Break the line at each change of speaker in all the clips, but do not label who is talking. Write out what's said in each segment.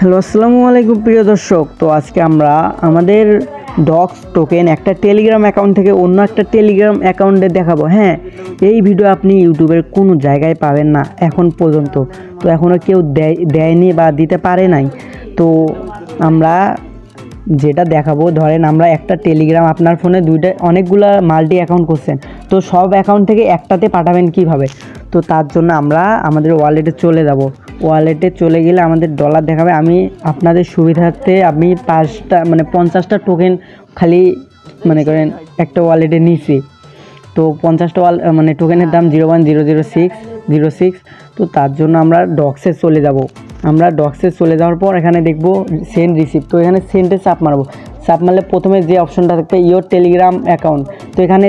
Hello আসসালামু আলাইকুম প্রিয় দর্শক। তো আজকে আমরা আমাদের ডক্স টোকেন একটা টেলিগ্রাম অ্যাকাউন্ট থেকে অন্য একটা টেলিগ্রাম অ্যাকাউন্টে দেখাবো। হ্যাঁ, এই ভিডিও আপনি ইউটিউবের কোনো জায়গায় পাবেন না এখন পর্যন্ত। তো এখনও কেউ দেয়নি বা দিতে পারে নাই। তো আমরা যেটা দেখাবো, ধরেন আমরা একটা টেলিগ্রাম, আপনার ফোনে অনেকগুলা মাল্টি অ্যাকাউন্ট করছেন, তো সব অ্যাকাউন্ট থেকে একটাতে পাঠাবেন কিভাবে। তো তার জন্য আমরা আমাদের ওয়ালেটে চলে যাব। ওয়ালেটে চলে গেলে আমাদের ডলার দেখাবে। আমি আপনাদের সুবিধার্থে আমি 50টা টোকেন খালি মনে করেন একটা ওয়ালেটে নিয়েছি। তো 50টা টোকেনের দাম 0.00606। তো তার জন্য আমরা ডক্সে চলে যাব। আমরা ডক্সে চলে যাওয়ার পর এখানে দেখব সেন্ড রিসিভ। তো এখানে সেন্ডে চাপ মারবো। চাপ মারলে প্রথমে যে অপশনটা থাকবে ইয়োর টেলিগ্রাম অ্যাকাউন্ট। তো এখানে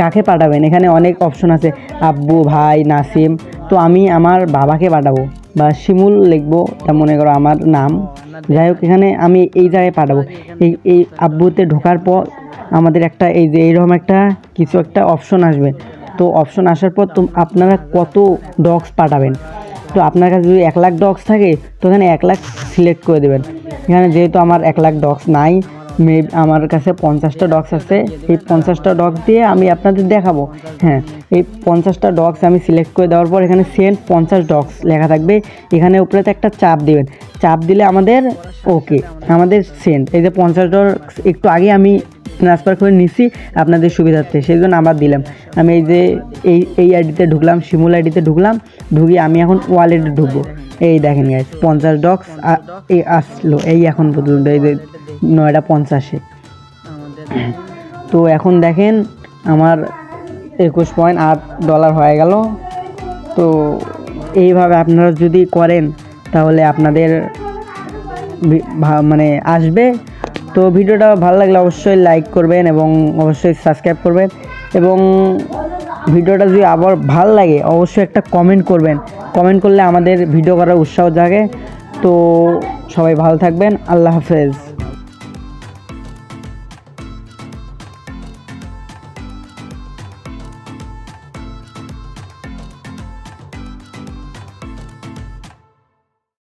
কাকে পাঠাবেন, এখানে অনেক অপশন আছে, আব্বু, ভাই, নাসিম। তো আমি আমার বাবাকে পাঠাবো, বা শিমুল লিখবো, তা মনে করো আমার নাম। যাই হোক, এখানে আমি এই জায়গায় পাঠাবো। এই আব্বুতে ঢোকার পর আমাদের একটা এই যে এইরকম একটা অপশন আসবে। তো অপশন আসার পর আপনারা কত ডক্স পাঠাবেন। তো আপনার কাছে যদি 1 লাখ ডক্স থাকে, তো এখানে 1 লাখ সিলেক্ট করে দেবেন। এখানে যেহেতু আমার 1 লাখ ডক্স নাই, আমার কাছে 50টা ডক্স আছে। এই 50টা ডক্স দিয়ে আমি আপনাদের দেখাবো। হ্যাঁ, এই 50টা ডক্স আমি সিলেক্ট করে দেওয়ার পর এখানে সেন্ড 50 ডক্স লেখা থাকবে। এখানে উপরেতে একটা চাপ দিবেন। চাপ দিলে আমাদের সেন্ড। এই যে 50 ডক্স একটু আগে আমি ট্রান্সফার করে নিছি আপনাদের সুবিধার্থে, সেই জন্য আবার দিলাম। আমি এই যে এই আইডিতে ঢুকলাম, শিমুল আইডিতে ঢুকলাম। ঢুকিয়ে আমি এখন ওয়ালেটে ঢুকবো। এই দেখেন গাইস, 50 ডক্স আসলো এই এখন পর্যন্ত, এই যে 9:50-এ। তো এখন দেখেন আমার $21.8 হয়ে গেল। তো এইভাবে আপনারা যদি করেন তাহলে আপনাদের আসবে। তো ভিডিওটা ভালো লাগলে অবশ্যই লাইক করবেন এবং অবশ্যই সাবস্ক্রাইব করবেন, এবং ভিডিওটা যদি আবার ভালো লাগে অবশ্যই একটা কমেন্ট করবেন। কমেন্ট করলে আমাদের ভিডিও করার উৎসাহ জাগে। তো সবাই ভালো থাকবেন। আল্লাহ হাফেজ।